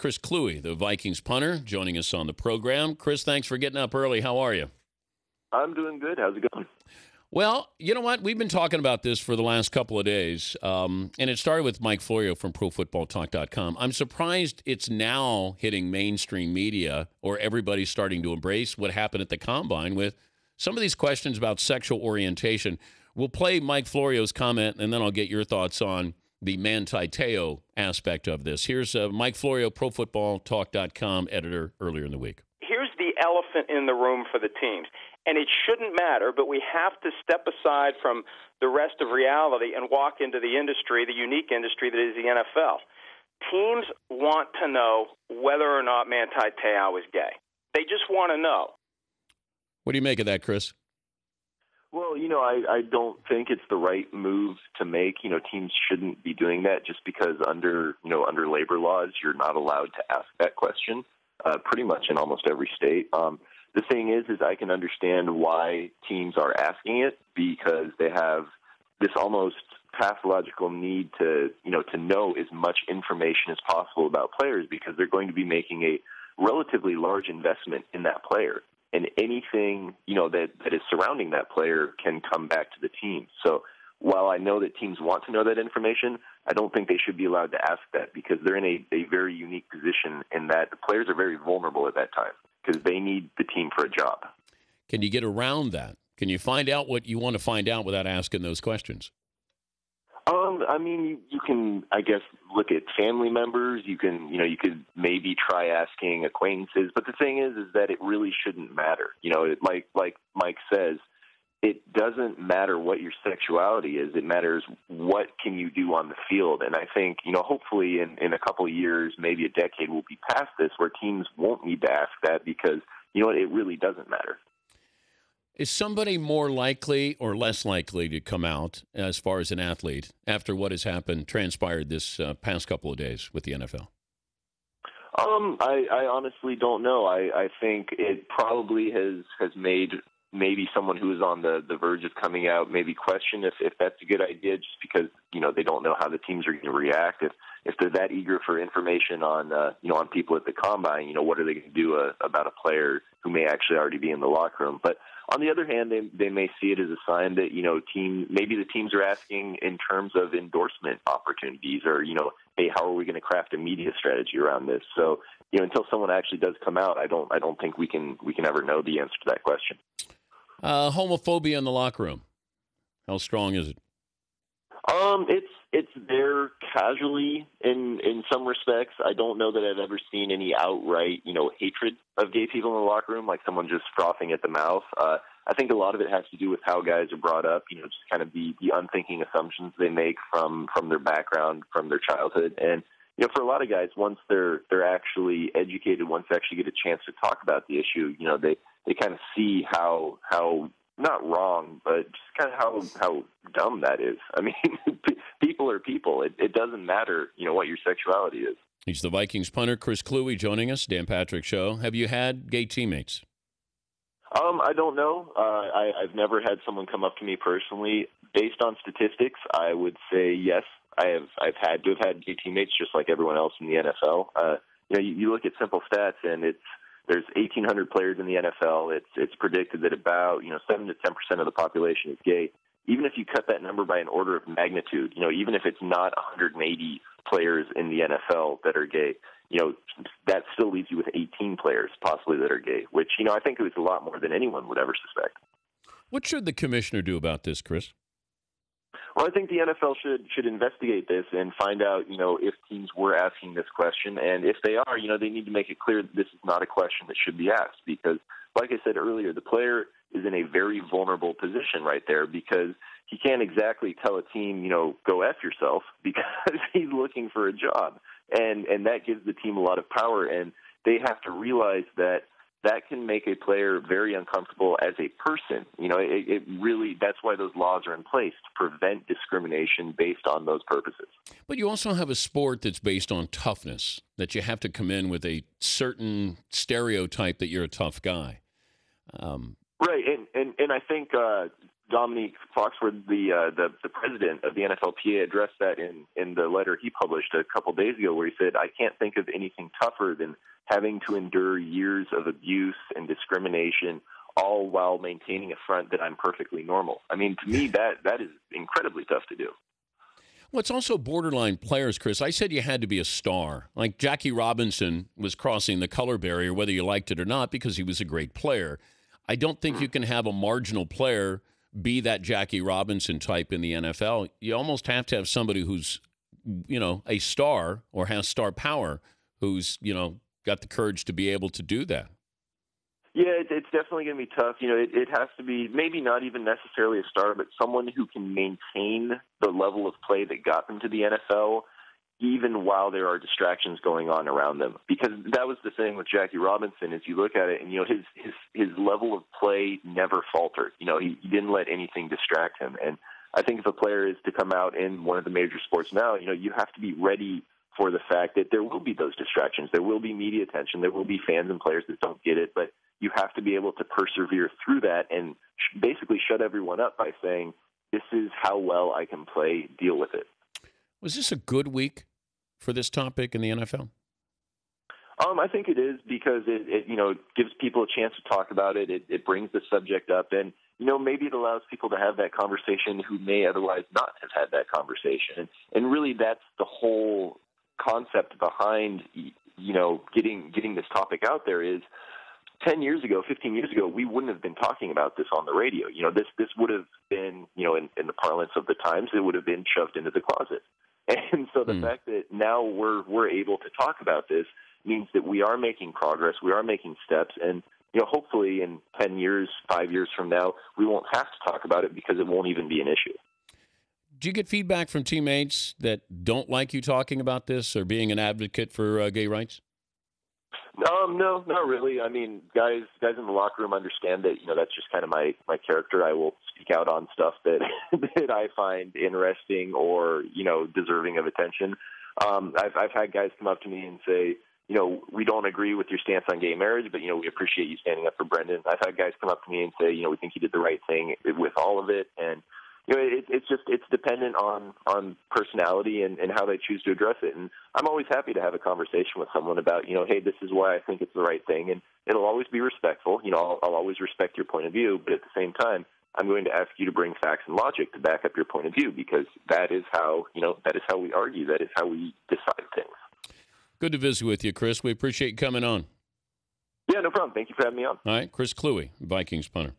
Chris Kluwe, the Vikings punter, joining us on the program. Chris, thanks for getting up early. How are you? I'm doing good. How's it going? Well, you know what? We've been talking about this for the last couple of days, and it started with Mike Florio from ProFootballTalk.com. I'm surprised it's now hitting mainstream media, or everybody's starting to embrace what happened at the Combine with some of these questions about sexual orientation. We'll play Mike Florio's comment, and then I'll get your thoughts on the Manti Te'o aspect of this. Here's Mike Florio, ProFootballTalk.com editor, earlier in the week. Here's the elephant in the room for the teams. And it shouldn't matter, but we have to step aside from the rest of reality and walk into the industry, the unique industry that is the NFL. Teams want to know whether or not Manti Te'o is gay. They just want to know. What do you make of that, Chris? Well, I don't think it's the right move to make. Teams shouldn't be doing that just because under labor laws, you're not allowed to ask that question pretty much in almost every state. The thing is I can understand why teams are asking it because they have this almost pathological need to know as much information as possible about players because they're going to be making a relatively large investment in that player. And anything, that is surrounding that player can come back to the team. So while I know that teams want to know that information, I don't think they should be allowed to ask that because they're in a very unique position in that the players are very vulnerable at that time because they need the team for a job. Can you get around that? Can you find out what you want to find out without asking those questions? You can, I guess, look at family members. You could maybe try asking acquaintances. But the thing is that it really shouldn't matter. Like Mike says, it doesn't matter what your sexuality is. It matters what can you do on the field. And I think, hopefully in a couple of years, maybe a decade, we'll be past this where teams won't need to ask that because, it really doesn't matter. Is somebody more likely or less likely to come out as far as an athlete after what has transpired this past couple of days with the NFL? I honestly don't know. I think it probably has made maybe someone who is on the verge of coming out maybe question if that's a good idea just because, they don't know how the teams are going to react. If they're that eager for information on people at the Combine, what are they going to do about a player who may actually already be in the locker room? But on the other hand, they may see it as a sign that, maybe the teams are asking in terms of endorsement opportunities or, hey, how are we going to craft a media strategy around this? So, until someone actually does come out, I don't think we can ever know the answer to that question. Homophobia in the locker room. How strong is it? It's there casually in some respects. I don't know that I've ever seen any outright, hatred of gay people in the locker room, like someone just frothing at the mouth. I think a lot of it has to do with how guys are brought up, just kind of the unthinking assumptions they make from their background, from their childhood. And, for a lot of guys, once they're actually educated, once they actually get a chance to talk about the issue, they kind of see how not wrong, but just kind of how dumb that is. I mean, people are people. It doesn't matter, what your sexuality is. He's the Vikings punter, Chris Kluwe, joining us, Dan Patrick Show. Have you had gay teammates? I don't know. I've never had someone come up to me personally. Based on statistics, I would say yes. I've had to have had gay teammates just like everyone else in the NFL. You look at simple stats, and there's 1,800 players in the NFL. It's predicted that about 7 to 10% of the population is gay. Even if you cut that number by an order of magnitude, even if it's not 180 players in the NFL that are gay, that still leaves you with 18 players possibly that are gay, which I think it was a lot more than anyone would ever suspect. What should the commissioner do about this, Chris? Well, I think the NFL should investigate this and find out, if teams were asking this question. And if they are, they need to make it clear that this is not a question that should be asked. Because, like I said earlier, the player is in a very vulnerable position right there because he can't exactly tell a team, go F yourself because he's looking for a job. And that gives the team a lot of power. And they have to realize that can make a player very uncomfortable as a person. It really, that's why those laws are in place to prevent discrimination based on those purposes. But you also have a sport that's based on toughness, that you have to come in with a certain stereotype that you're a tough guy. Right, and I think Dominique Foxworth, the president of the NFLPA, addressed that in the letter he published a couple days ago, where he said, "I can't think of anything tougher than having to endure years of abuse and discrimination, all while maintaining a front that I'm perfectly normal." I mean, to me, that is incredibly tough to do. Well, it's also borderline players, Chris. I said you had to be a star. Like Jackie Robinson was crossing the color barrier, whether you liked it or not, because he was a great player. I don't think you can have a marginal player be that Jackie Robinson type in the NFL. You almost have to have somebody who's, a star or has star power, who's, got the courage to be able to do that. Yeah, it's definitely going to be tough. It has to be maybe not even necessarily a star, but someone who can maintain the level of play that got them to the NFL, even while there are distractions going on around them. Because that was the thing with Jackie Robinson, as you look at it, and his level of play never faltered. He didn't let anything distract him. And I think if a player is to come out in one of the major sports now, you have to be ready for the fact that there will be those distractions. There will be media attention. There will be fans and players that don't get it, but you have to be able to persevere through that and basically shut everyone up by saying, this is how well I can play, deal with it. Was this a good week for this topic in the NFL? I think it is, because it gives people a chance to talk about it. It brings the subject up, and maybe it allows people to have that conversation who may otherwise not have had that conversation. And really, that's the whole concept behind getting this topic out there. Is 10 years ago, 15 years ago, we wouldn't have been talking about this on the radio. This would have been, in the parlance of the times, it would have been shoved into the closet. And so the fact that now we're able to talk about this means that we are making progress, we are making steps, and hopefully in 10 years, 5 years from now, we won't have to talk about it because it won't even be an issue. Do you get feedback from teammates that don't like you talking about this or being an advocate for gay rights? No, not really. I mean, guys in the locker room understand that, that's just kind of my character. I will speak out on stuff that that I find interesting or, deserving of attention. I've had guys come up to me and say, we don't agree with your stance on gay marriage, but, we appreciate you standing up for Brendan. I've had guys come up to me and say, we think you did the right thing with all of it. And, it's dependent on personality and how they choose to address it. And I'm always happy to have a conversation with someone about, hey, this is why I think it's the right thing. And it'll always be respectful. I'll always respect your point of view. But at the same time, I'm going to ask you to bring facts and logic to back up your point of view, because that is how we argue. That is how we decide things. Good to visit with you, Chris. We appreciate you coming on. Yeah, no problem. Thank you for having me on. All right, Chris Kluwe, Vikings punter.